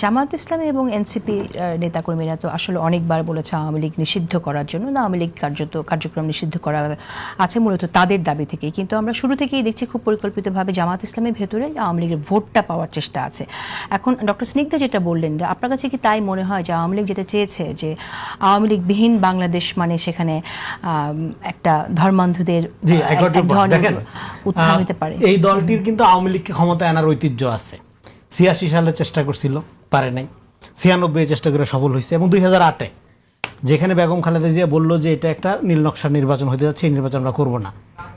জামাত ইসলামী এবং এনসিপি নেতাকর্মীরা তো আসলে অনেকবার বলেছে আওয়ামী লীগ নিষিদ্ধ করার জন্য, না আওয়ামী লীগ কার্যক্রম নিষিদ্ধ করা আছে মূলত তাদের দাবি থেকেই, কিন্তু আমরা শুরু থেকেই দেখছি খুব পরিকল্পিতভাবে জামাত ইসলামের ভেতরে আওয়ামী লীগের ভোটটা পাওয়ার চেষ্টা আছে। এখন ডক্টর স্নিগ্ধা যেটা বললেন, যে আপনার কাছে কি তাই মনে হয় যে আওয়ামী লীগ যেটা চেয়েছে যে আওয়ামী লীগ বিহীন বাংলাদেশ মানে সেখানে একটা ধর্মান্ধদের উত্থান হতে পারে? এই দলটির কিন্তু আওয়ামী লীগকে ক্ষমতায় আনার ঐতিহ্য আছে। 86 সালে চেষ্টা করছিল, পারে নাই। 96 চেষ্টা করে সফল হয়েছে, এবং 2008-এ যেখানে বেগম খালেদা জিয়া বললো যে এটা একটা নীল নকশার নির্বাচন হতে যাচ্ছে, এই নির্বাচন আমরা করবো না,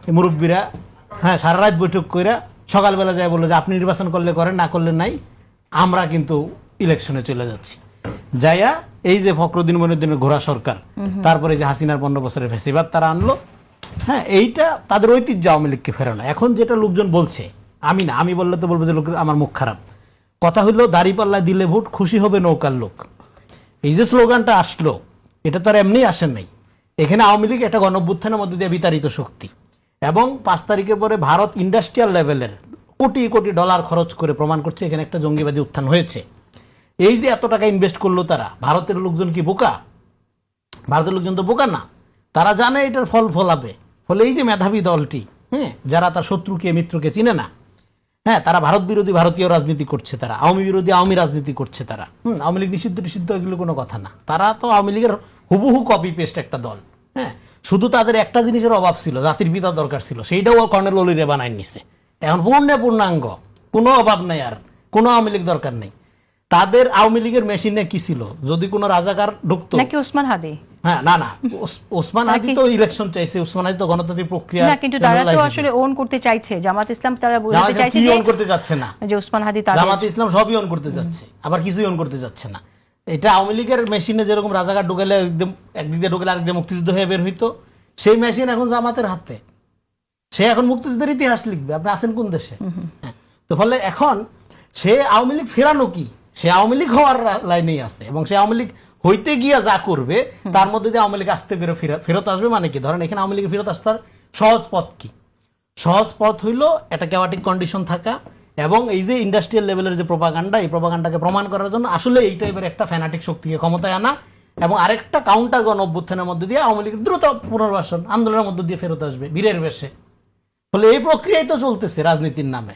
এই মুরব্বীরা সারা রাত বৈঠক করে সকালবেলা যায় বললো যে আপনি নির্বাচন করলে করেন, না করলে নাই, আমরা কিন্তু ইলেকশনে চলে যাচ্ছি। যাইয়া এই যে ফখরুদ্দিন মঈনুদ্দিনের ঘোড়া সরকার, তারপরে যে হাসিনার 15 বছরের ফেসিবাদ তারা আনলো, এইটা তাদের ঐতিহ্য আওয়ামী লীগকে ফেরানো। এখন যেটা লোকজন বলছে, আমি না, আমি বললে তো বলবো যে লোক আমার মুখ খারাপ। কথা হইলো দাঁড়িপাল্লা দিলে ভোট, খুশি হবে নৌকার লোক। এই যে স্লোগানটা আসলো, এটা তো আর এমনি আসেন নাই। এখানে আওয়ামী লীগ একটা গণঅভ্যুত্থানের মধ্যে দিয়ে বিতাড়িত শক্তি, এবং 5 তারিখের পরে ভারত ইন্ডাস্ট্রিয়াল লেভেলের কোটি কোটি ডলার খরচ করে প্রমাণ করছে এখানে একটা জঙ্গিবাদী উত্থান হয়েছে। এই যে এত টাকা ইনভেস্ট করলো তারা, ভারতের লোকজন কি বোকা? ভারতের লোকজন তো বোকা না, তারা জানে এটার ফল ফলাবে। ফলে এই যে মেধাবী দলটি, যারা তার শত্রুকে মিত্রকে চিনে না, তারা ভারত বিরোধী ভারতীয় রাজনীতি করছে, তারা আওয়ামী বিরোধী আওয়ামী রাজনীতি করছে। তারা আওয়ামী লীগ নিষিদ্ধ এগুলো কোনো কথা না, তারা তো আওয়ামী লীগের হুবহু কপি পেস্ট একটা দল। শুধু তাদের একটা জিনিসের অভাব ছিল, জাতির পিতা দরকার ছিল, সেইটাও কর্নেল অলিরে বানায় নিছে। এখন পূর্ণাঙ্গ কোনো অভাব নাই, আর কোনো আওয়ামী লীগ দরকার নেই তাদের। আওয়ামী লীগের মেশিনে কি ছিল, যদি কোনো রাজাকার ঢুকতো নাকি ওসমান হাদি? না ওসমান হাদি তো ইলেকশন চাইছে, ওসমান হাদি তো গণতান্ত্রিক প্রক্রিয়া, কিন্তু তারা তো আসলে ওন করতে চাইছে, জামাত ইসলাম তারা বলতে চাইছে যে ওন করতে যাচ্ছে না, যে ওসমান হাদি তাদের, জামাত ইসলাম সবই ওন করতে যাচ্ছে, আবার কিছুই ওন করতে যাচ্ছে না। এটা আওয়ামী লীগের মেশিনে যেরকম রাজাকার ঢুকালে একদম একদিক দিয়ে ঢুকালে আরেকদিকে মুক্তিযুদ্ধ হয়ে বের হইতো, সেই মেশিন এখন জামাতের হাতে। সে এখন মুক্তিযুদ্ধের ইতিহাস লিখবে, আপনি আছেন কোন দেশে? তো ফলে এখন সে আওয়ামী লীগ ফেরানো কি, সে আওয়ামী লীগ হওয়ার লাইনেই আছে, এবং সে আওয়ামী লীগ হইতে গিয়া যা করবে তার মধ্যে দিয়ে আওয়ামী লীগ আস্তে করে ফেরত আসবে। মানে কি, ধরেন এখানে আওয়ামী লীগ ফেরত আসার সহজ পথ কি? সহজ পথ হইল একটা ক্যাওয়াটিক কন্ডিশন থাকা, এবং এই যে ইন্ডাস্ট্রিয়াল লেভেলের যে প্রোপাগান্ডা, এই প্রোপাগান্ডাকে প্রমাণ করার জন্য আসলে এই টাইপের একটা ফ্যানাটিক শক্তিকে ক্ষমতায় আনা, এবং আরেকটা কাউন্টার গণ অভ্যুত্থানের মধ্যে দিয়ে আওয়ামী লীগের দ্রুত পুনর্বাসন আন্দোলনের মধ্যে দিয়ে ফেরত আসবে বীরের বেশে। ফলে এই প্রক্রিয়াই তো চলতেছে রাজনীতির নামে।